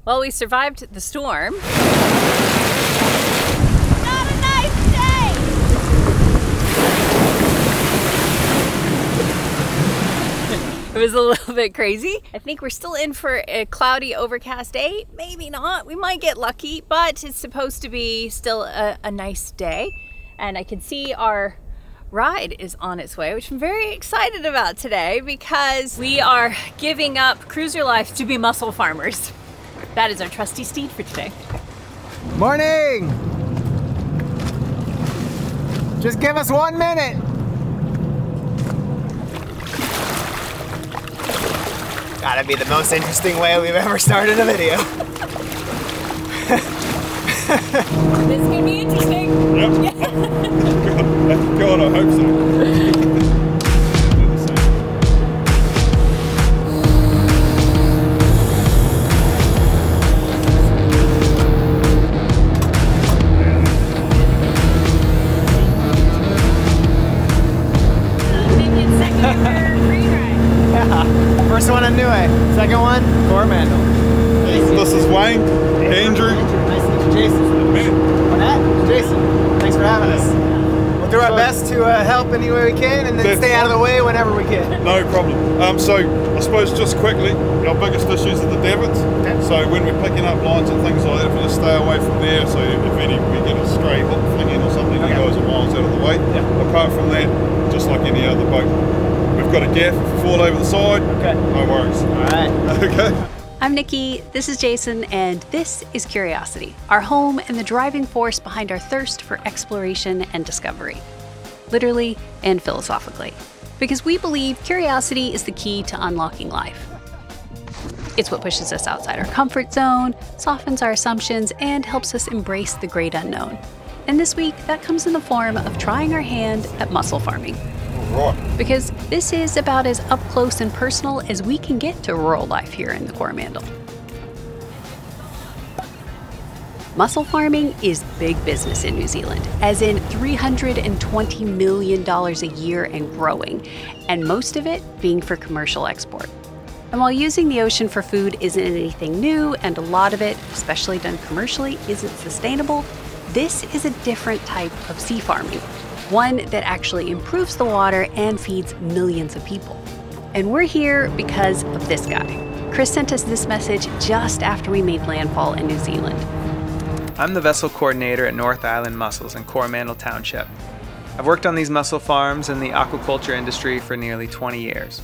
Well, we survived the storm. Not a nice day! It was a little bit crazy. I think we're still in for a cloudy, overcast day. Maybe not. We might get lucky, but it's supposed to be still a nice day. And I can see our ride is on its way, which I'm very excited about today because we are giving up cruiser life to be mussel farmers. That is our trusty steed for today. Morning! Just give us 1 minute. Gotta be the most interesting way we've ever started a video. This is gonna be interesting. Yep. God, I hope so. First one on Niue. Second one, Coromandel. This is Wayne, Andrew. Nice to meet you, Jason. Man. Jason, thanks for having us. We'll do our best to help any way we can and then stay out of the way whenever we can. No problem. So I suppose just quickly, our biggest issues are the davits. Okay. So when we're picking up lines and things like that, if we just stay away from there, so if we get a stray hook flinging or something, you guys are miles out of the way. Yeah. Apart from that, just like any other boat. We've got a gaff if we fall over the side. Okay. No worries. All right. Okay. I'm Nikki, this is Jason, and this is Curiosity, our home and the driving force behind our thirst for exploration and discovery. Literally and philosophically. Because we believe curiosity is the key to unlocking life. It's what pushes us outside our comfort zone, softens our assumptions, and helps us embrace the great unknown. And this week, that comes in the form of trying our hand at mussel farming. Because this is about as up close and personal as we can get to rural life here in the Coromandel. Mussel farming is big business in New Zealand, as in $320 million a year and growing, and most of it being for commercial export. And while using the ocean for food isn't anything new, and a lot of it, especially done commercially, isn't sustainable, this is a different type of sea farming. One that actually improves the water and feeds millions of people. And we're here because of this guy. Chris sent us this message just after we made landfall in New Zealand. I'm the vessel coordinator at North Island Mussels in Coromandel Township. I've worked on these mussel farms in the aquaculture industry for nearly 20 years.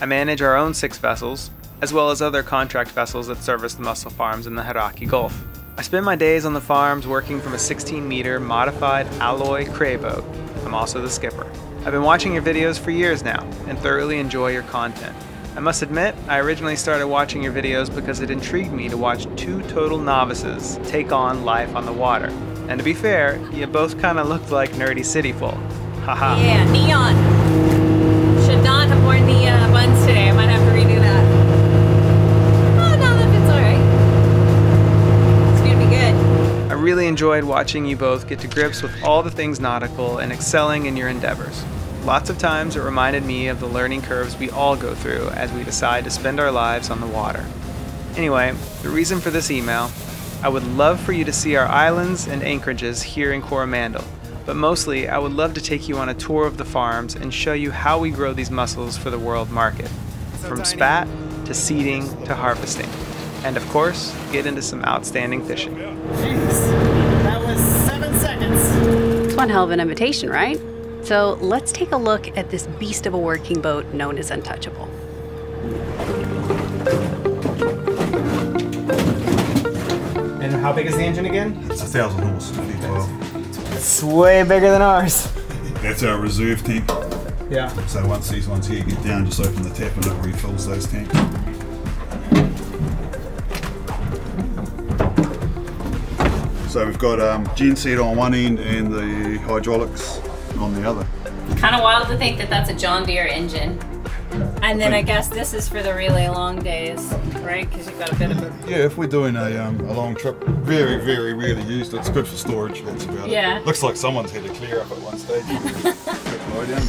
I manage our own 6 vessels, as well as other contract vessels that service the mussel farms in the Hauraki Gulf. I spend my days on the farms working from a 16-meter modified alloy cray boat. I'm also the skipper. I've been watching your videos for years now and thoroughly enjoy your content. I must admit, I originally started watching your videos because it intrigued me to watch 2 total novices take on life on the water. And to be fair, you both kind of looked like nerdy city folk. Haha. Yeah, neon. Should not have worn the buns today. I might have to redo that. Oh, no, that fits alright. It's gonna be good. I really enjoyed watching you both get to grips with all the things nautical and excelling in your endeavors. Lots of times it reminded me of the learning curves we all go through as we decide to spend our lives on the water. Anyway, the reason for this email, I would love for you to see our islands and anchorages here in Coromandel, but mostly I would love to take you on a tour of the farms and show you how we grow these mussels for the world market. From spat to seeding to harvesting. And of course, get into some outstanding fishing. Jeez, that was 7 seconds. It's one hell of an invitation, right? So let's take a look at this beast of a working boat known as Untouchable. And how big is the engine again? It's 1,000 horse, V12. It's way bigger than ours. That's our reserve tank. Yeah. So once these ones here get down, just open the tap and it refills those tanks. So we've got gen set on one end and the hydraulics on the other. Kind of wild to think that that's a John Deere engine. And then I guess this is for the really long days, right? Because you've got a bit of a... Yeah, if we're doing a long trip, very, very rarely used. It's good for storage, that's about it. Looks like someone's had to clear up at one stage. Lie down.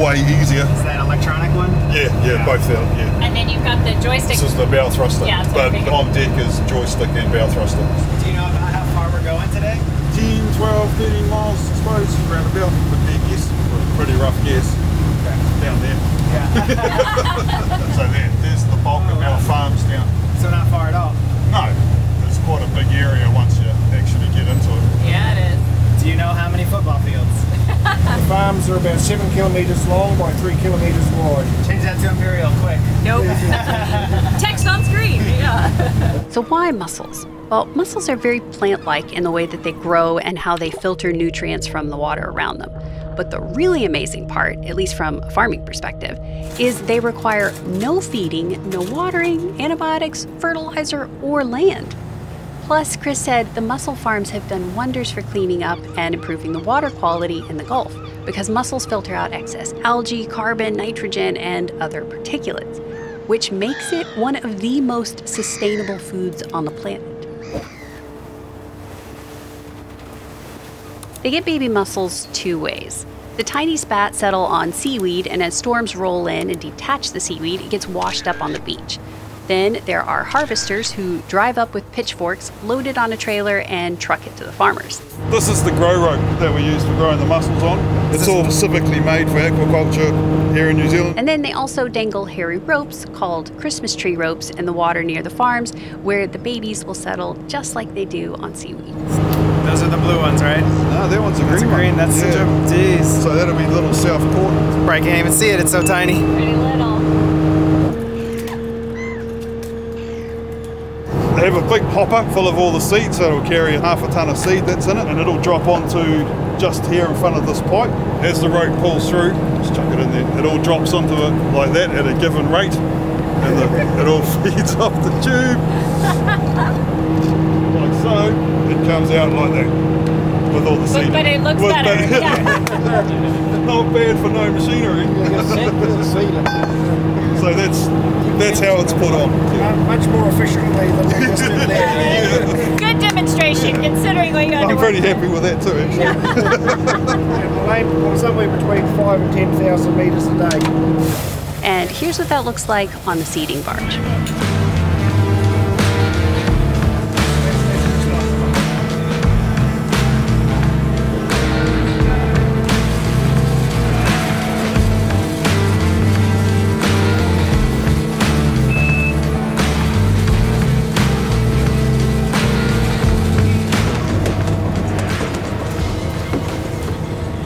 way easier. Is that electronic one? Yeah, both out, yeah. And then you've got the joystick. This is the bow thruster, Yeah, it's but big. on deck is joystick and bow thruster. Do you know about how far we're going today? 10, 12, 13 miles, I suppose, round about, would be a guess. Pretty rough guess. Down there. Yeah. So there's the bulk of our farms down. So not far at all. No, it's quite a big area once you actually get into it. Yeah, it is. Do you know how many football fields? The farms are about 7 kilometres long by 3 kilometres wide. Change that to imperial, quick. Nope. Text on screen. Yeah. So why mussels? Well, mussels are very plant-like in the way that they grow and how they filter nutrients from the water around them. But the really amazing part, at least from a farming perspective, is they require no feeding, no watering, antibiotics, fertilizer, or land. Plus, Chris said the mussel farms have done wonders for cleaning up and improving the water quality in the Gulf because mussels filter out excess algae, carbon, nitrogen, and other particulates, which makes it one of the most sustainable foods on the planet. They get baby mussels two ways. The tiny spats settle on seaweed, and as storms roll in and detach the seaweed, it gets washed up on the beach. Then there are harvesters who drive up with pitchforks, load it on a trailer, and truck it to the farmers. This is the grow rope that we use for growing the mussels on. It's all specifically made for aquaculture here in New Zealand. And then they also dangle hairy ropes called Christmas tree ropes in the water near the farms, where the babies will settle just like they do on seaweed. Those are the blue ones, right? No, that one's a green one. Green, that's such a... Jeez. So that'll be little South Port. I can't even see it, it's so tiny. Pretty little. They have a big hopper full of all the seed, so it'll carry half a ton of seed that's in it, and it'll drop onto just here in front of this pipe. As the rope pulls through, just chuck it in there, it all drops onto it like that at a given rate, and it all feeds off the tube. Like so. It comes out like that with all the seed. But it looks better. Yeah. Not bad for no machinery. So that's how it's put on. Much more efficiently than we just did there. Good demonstration, considering what you had to I'm work pretty happy with that too, actually. Somewhere between 5,000 and 10,000 metres a day. And here's what that looks like on the seeding barge.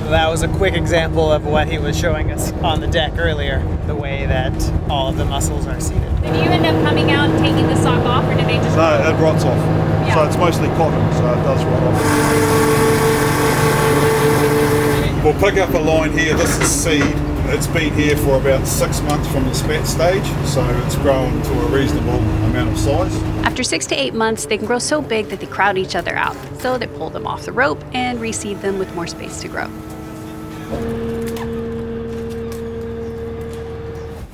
That was a quick example of what he was showing us on the deck earlier, the way that all of the mussels are seated. Did you end up coming out and taking the sock off, or did they just... No, it rots off. Yeah. So it's mostly cotton, so it does rot off. We'll pick up a line here. This is seed. It's been here for about 6 months from the spat stage, so it's grown to a reasonable amount of size. After 6 to 8 months, they can grow so big that they crowd each other out. So they pull them off the rope and reseed them with more space to grow.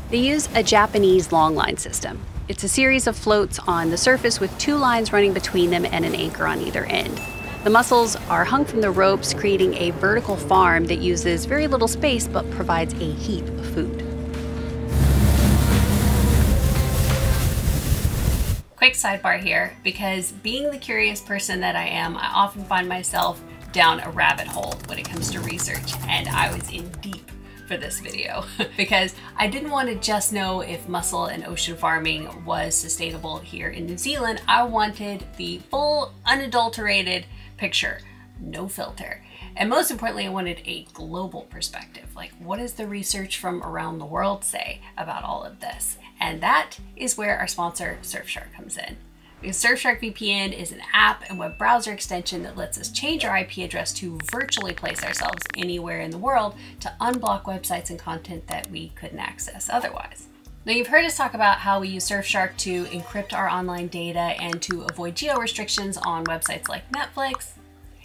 They use a Japanese longline system. It's a series of floats on the surface with 2 lines running between them and an anchor on either end. The mussels are hung from the ropes, creating a vertical farm that uses very little space but provides a heap of food. Quick sidebar here, because being the curious person that I am, I often find myself down a rabbit hole when it comes to research, and I was in deep for this video because I didn't want to just know if mussel and ocean farming was sustainable here in New Zealand. I wanted the full, unadulterated picture, no filter. And most importantly, I wanted a global perspective. Like, what does the research from around the world say about all of this? And that is where our sponsor, Surfshark, comes in. Because Surfshark VPN is an app and web browser extension that lets us change our IP address to virtually place ourselves anywhere in the world to unblock websites and content that we couldn't access otherwise. Now, you've heard us talk about how we use Surfshark to encrypt our online data and to avoid geo restrictions on websites like Netflix,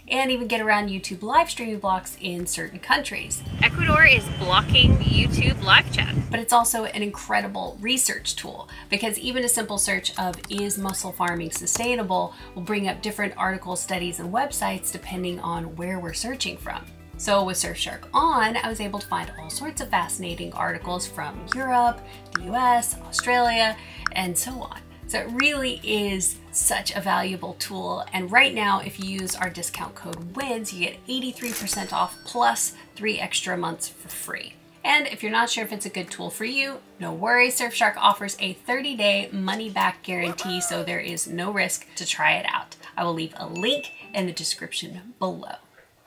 and even get around YouTube live streaming blocks in certain countries. Ecuador is blocking YouTube live chat. But it's also an incredible research tool, because even a simple search of "is mussel farming sustainable" will bring up different articles, studies, and websites depending on where we're searching from. So with Surfshark on, I was able to find all sorts of fascinating articles from Europe, the US, Australia, and so on. So it really is such a valuable tool. And right now, if you use our discount code WINS, you get 83% off plus 3 extra months for free. And if you're not sure if it's a good tool for you, no worries. Surfshark offers a 30-day money-back guarantee, so there is no risk to try it out. I will leave a link in the description below.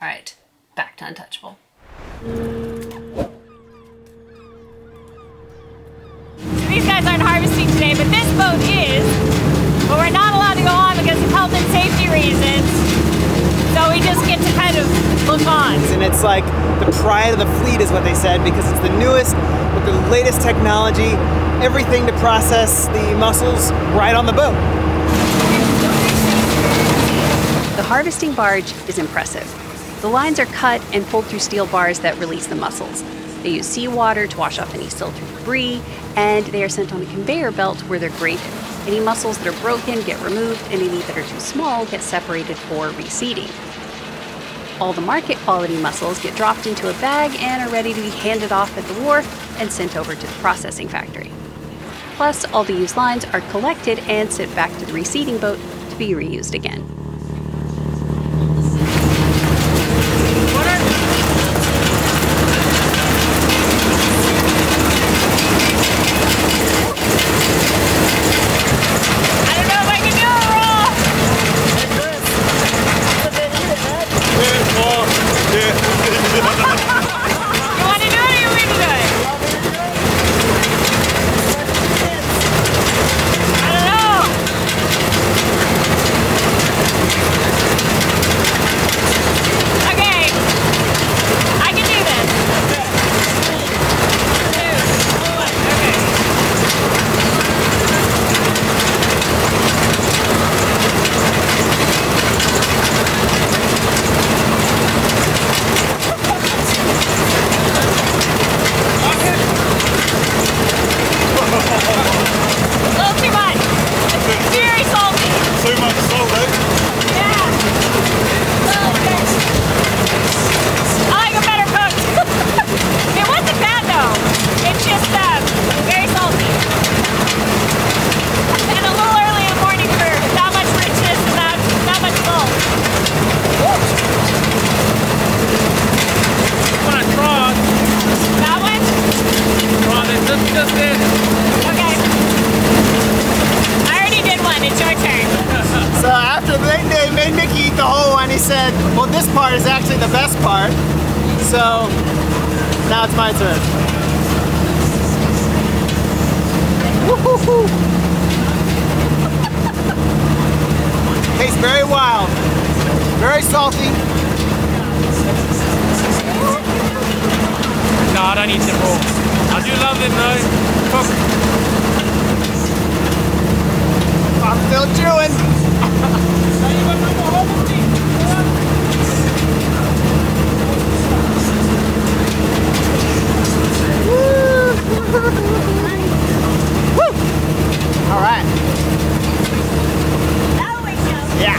All right, back to Untouchable. These guys aren't harvesting today, but this boat is. But we're not allowed to go on because of health and safety reasons. So we just get to kind of look on. And it's like the pride of the fleet is what they said, because it's the newest with the latest technology, everything to process the mussels right on the boat. The harvesting barge is impressive. The lines are cut and pulled through steel bars that release the mussels. They use seawater to wash off any silt or debris, and they are sent on a conveyor belt where they're graded. Any mussels that are broken get removed, and any that are too small get separated for reseeding. All the market quality mussels get dropped into a bag and are ready to be handed off at the wharf and sent over to the processing factory. Plus, all the used lines are collected and sent back to the reseeding boat to be reused again. Said, well, this part is actually the best part, so now it's my turn. Woo-hoo-hoo. Tastes very wild, very salty. No, I don't eat them all. I do love them though. I'm still chewing. All right. Yeah.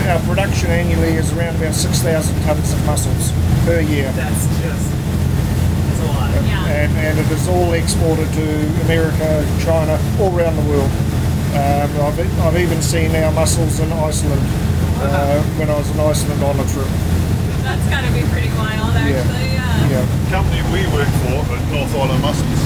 Our production annually is around about 6,000 tonnes of mussels per year. That's a lot. And it is all exported to America, China, all around the world. I've even seen our mussels in Iceland when I was in Iceland on a trip. That's gotta be pretty wild, actually. Yeah. The company we work for, North Island Mussels,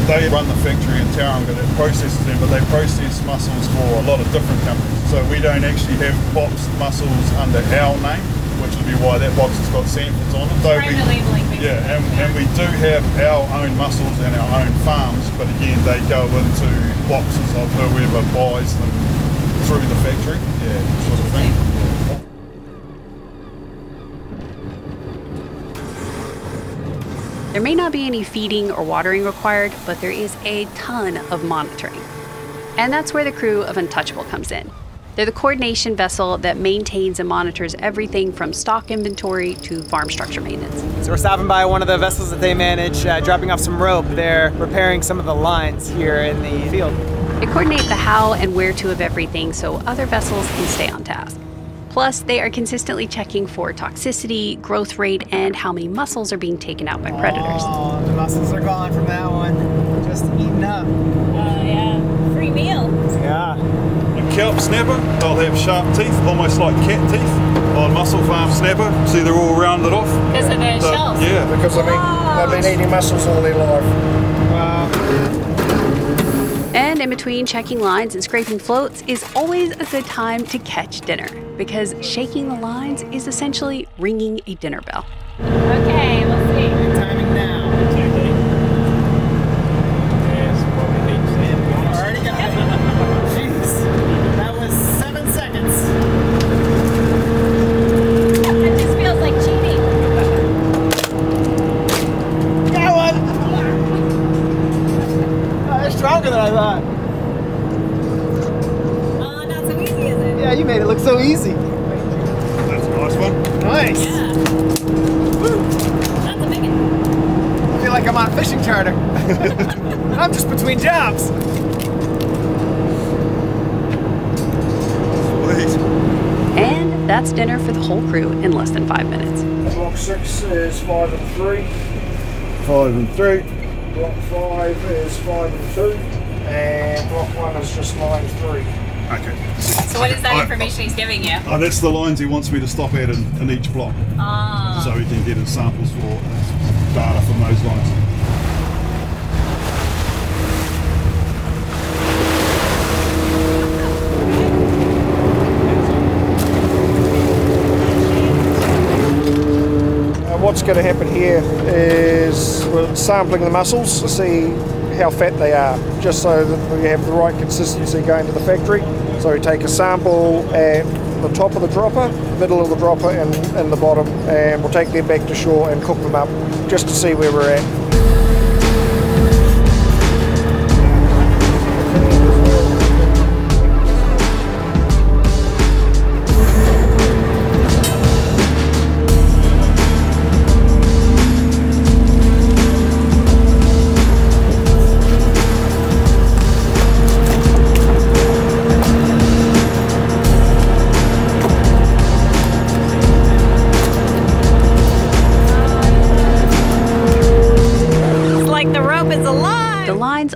they run the factory in Tauranga that processes them, but they process mussels for a lot of different companies. So we don't actually have boxed mussels under our name, which will be why that box has got Sanford's on it. So and we do have our own mussels and our own farms, but again they go into boxes of whoever buys them through the factory, sort of thing. There may not be any feeding or watering required, but there is a ton of monitoring. And that's where the crew of Untouchable comes in. They're the coordination vessel that maintains and monitors everything from stock inventory to farm structure maintenance. So we're stopping by one of the vessels that they manage, dropping off some rope. They're repairing some of the lines here in the field. They coordinate the how and where to of everything so other vessels can stay on task. Plus, they are consistently checking for toxicity, growth rate, and how many mussels are being taken out by predators. Oh, the mussels are gone from that one. Just eaten up. Yeah, free meal. Yeah. A kelp snapper, they'll have sharp teeth, almost like cat teeth. On mussel farm snapper, see they're all rounded off. Because of the shells. Yeah. Because they've been eating mussels all their life. Wow. And in between checking lines and scraping floats is always a good time to catch dinner, because shaking the lines is essentially ringing a dinner bell. Okay, let's see. Timing now. Already got it. Jeez. That was 7 seconds. It just feels like cheating. Got one! Oh, they're stronger than I thought. Oh, not so easy, is it? Yeah, you made it look so easy. That's a nice one. Nice. Yeah. That's a big one. I feel like I'm on a fishing charter. I'm just between jobs. Sweet. And that's dinner for the whole crew in less than 5 minutes. Block 6 is 5 and 3. 5 and 3. Block 5 is 5 and 2. And block 1 is just line 3. Okay. So what is that information he's giving you? Oh, that's the lines he wants me to stop at in each block. Ah. So he can get his samples for data from those lines. What's going to happen here is we're sampling the mussels to see how fat they are, just so that we have the right consistency going to the factory. So we take a sample at the top of the dropper, middle of the dropper, and the bottom, and we'll take them back to shore and cook them up just to see where we're at.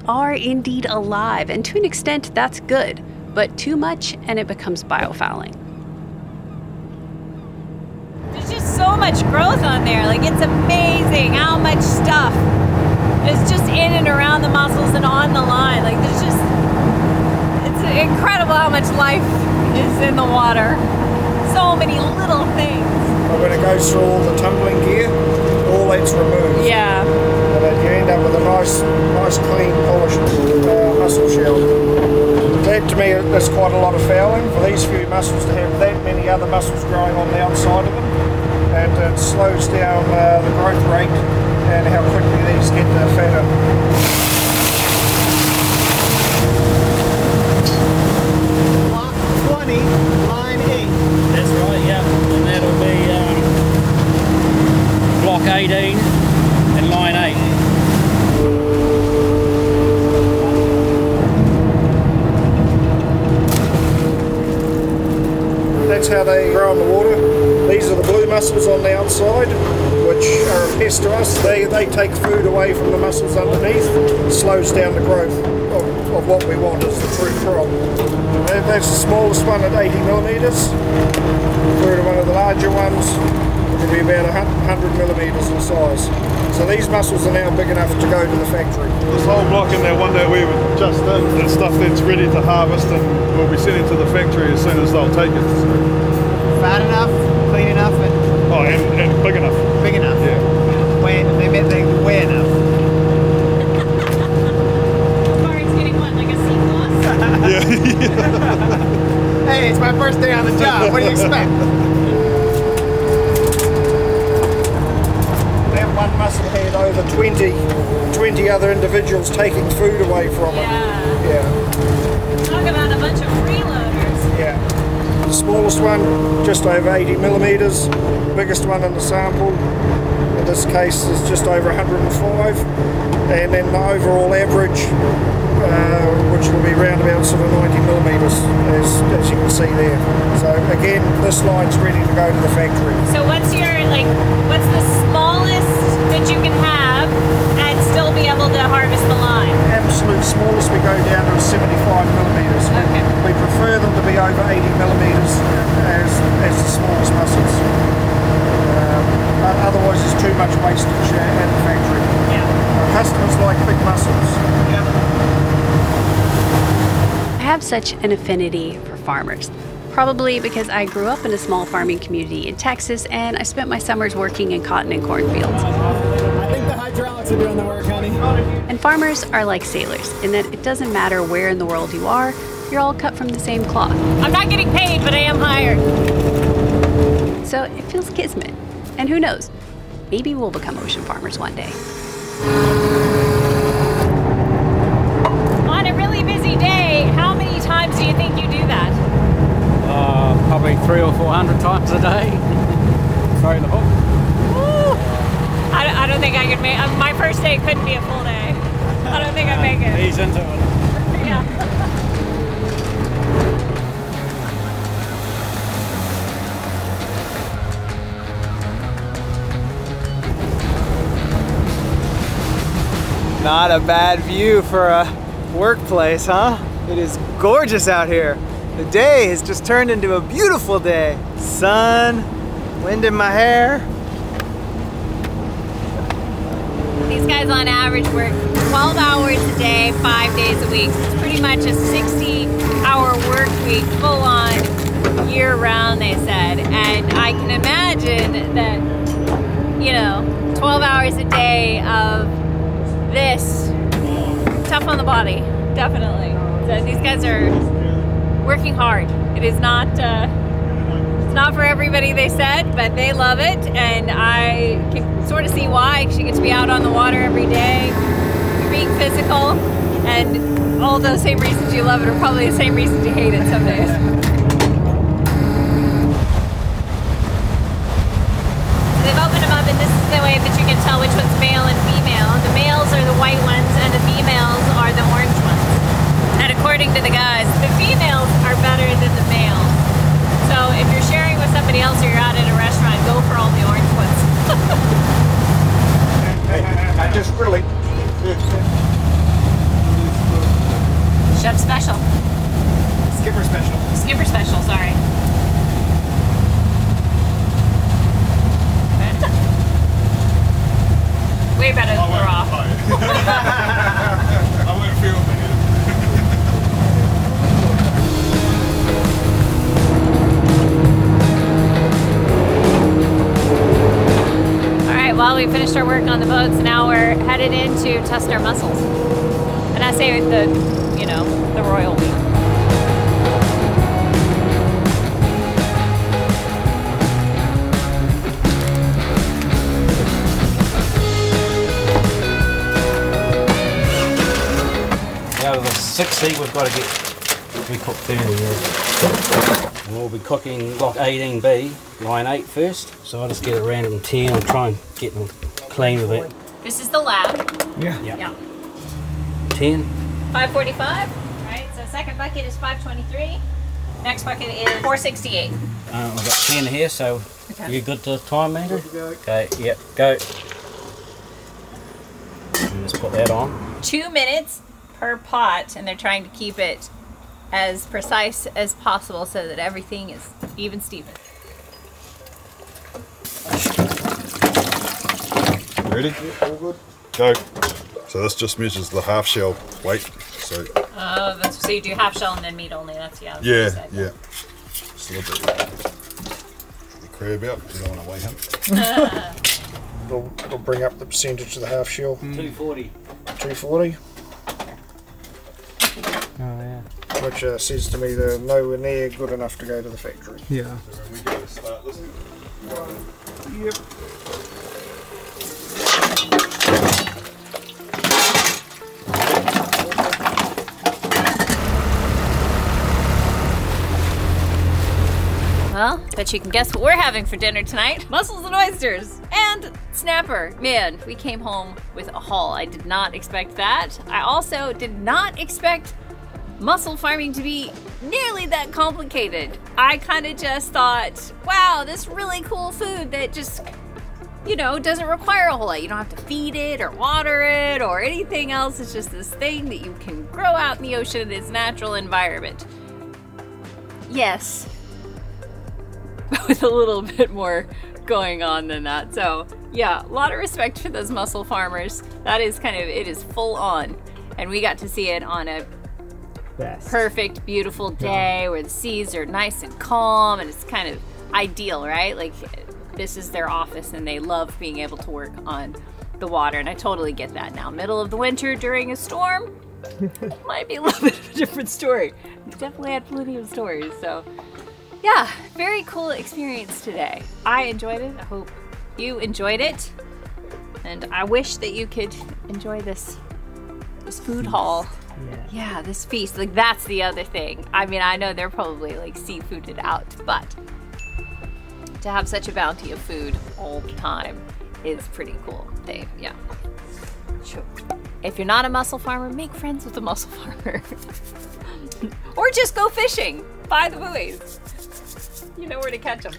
Are indeed alive, and to an extent that's good, but too much and it becomes biofouling. There's just so much growth on there. Like, it's amazing how much stuff is just in and around the mussels and on the line. Like, there's just, it's incredible how much life is in the water. So many little things. But when it goes through all the tumbling gear, all that's removed. Yeah. And you end up with a nice clean, polished mussel shell. That to me is quite a lot of fouling for these few mussels to have that many other mussels growing on the outside of them, and it slows down the growth rate and how quickly these get fatter. Block 20, line 8. That's right, yeah. And that'll be block 18 and line 8. That's how they grow in the water. These are the blue mussels on the outside, which are a pest to us. They take food away from the mussels underneath. It slows down the growth of what we want as the true crop. That's the smallest one at 80 millimetres. Through to one of the larger ones, it'll be about 100 millimetres in size. So these mussels are now big enough to go to the factory. This whole block in there, one day we were just in, the stuff that's ready to harvest and we'll be sending to the factory as soon as they'll take it. Fat enough, clean enough, and Oh, and big enough. big enough. Yeah. They weigh enough. Bart's getting what, like a C+? Yeah. Hey, it's my first day on the job. What do you expect? That one mussel had over 20 other individuals taking food away from it. Yeah. Yeah. Talk about a bunch of freeloaders. Yeah. The smallest one, just over 80 millimetres. Biggest one in the sample, in this case, is just over 105. And then the overall average, which will be around about sort of 90 millimetres, as you can see there. So again, this line's ready to go to the factory. So what's the smallest that you can have and still be able to harvest the line? Absolute smallest we go down to 75 millimetres. Okay. We prefer them to be over 80 millimetres as the smallest mussels. Otherwise there's too much wastage at the factory. Yeah. Customers like big mussels. I have such an affinity for farmers. Probably because I grew up in a small farming community in Texas and I spent my summers working in cotton and cornfields. I think the hydraulics are doing the work, honey. And farmers are like sailors in that it doesn't matter where in the world you are, you're all cut from the same cloth. I'm not getting paid, but I am hired. So it feels kismet. And who knows, maybe we'll become ocean farmers one day. On a really busy day, how many times do you think you do that? Probably 300 or 400 times a day. Throw the hook. Woo! I don't think I could make. My first day couldn't be a full day. I don't think I'd make it. Ease into it. Yeah. Not a bad view for a workplace, huh? It is gorgeous out here. The day has just turned into a beautiful day. Sun, wind in my hair. These guys on average work 12 hours a day, 5 days a week. It's pretty much a 60-hour work week, full on, year round, they said. And I can imagine that, 12 hours a day of this, tough on the body, definitely. So these guys are working hard. It is not, it's not for everybody, they said, but they love it, and I can sort of see why. You get to be out on the water every day, you're being physical, and all those same reasons you love it are probably the same reasons you hate it some days. They've opened them up, and this is the way that you can tell which one's male and female. The males are the white ones, and the females are the orange ones. And according to the guys, the females are better than the males. So if you're sharing with somebody else or you're out at a restaurant, go for all the orange ones. I just really... Chef special. Skipper special. Skipper special, sorry. Way better than raw. I won't feel it. Well, we finished our work on the boats. Now we're headed in to test our mussels. And I say the royal we. Out of the 60, we've got to get 3 cooked 30. And we'll be cooking block 18B, line 8 first. So I'll just get it random 10 and try and get them clean with it. This is the lab. Yeah. Yeah. 10. 545. Right. So second bucket is 523. Next bucket is 468. We've got 10 here, so you good to time meter? Okay. Yep. Go. And just put that on. 2 minutes per pot, and they're trying to keep it as precise as possible so that everything is even Steven. Ready? All good. Go. So this just measures the half shell weight. So. So you do half shell and then meat only. That's Yeah. Just a little bit. The crab out. You don't want to weigh him. It'll bring up the percentage of the half shell. 240. 240. Oh yeah. Which says to me they're nowhere near good enough to go to the factory. Yeah. So when we go to start this. Yep. Bet you can guess what we're having for dinner tonight. Mussels and oysters and snapper. Man, we came home with a haul. I did not expect that. I also did not expect mussel farming to be nearly that complicated. I kind of just thought, wow, this really cool food that just, you know, doesn't require a whole lot. You don't have to feed it or water it or anything else. It's just this thing that you can grow out in the ocean in its natural environment. Yes, with a little bit more going on than that. So yeah, a lot of respect for those mussel farmers. That is kind of, it is full on. And we got to see it on a perfect, beautiful day where the seas are nice and calm and it's kind of ideal, right? Like this is their office and they love being able to work on the water. And I totally get that now. Middle of the winter during a storm, might be a little bit of a different story. We definitely had plenty of stories. So yeah, very cool experience today. I enjoyed it. I hope you enjoyed it. And I wish that you could enjoy this food haul. Yeah, this feast. Like that's the other thing. I mean, I know they're probably like seafooded out, but to have such a bounty of food all the time is pretty cool. Yeah. Sure. If you're not a mussel farmer, make friends with a mussel farmer. Or just go fishing. Buy the buoys. You know where to catch them.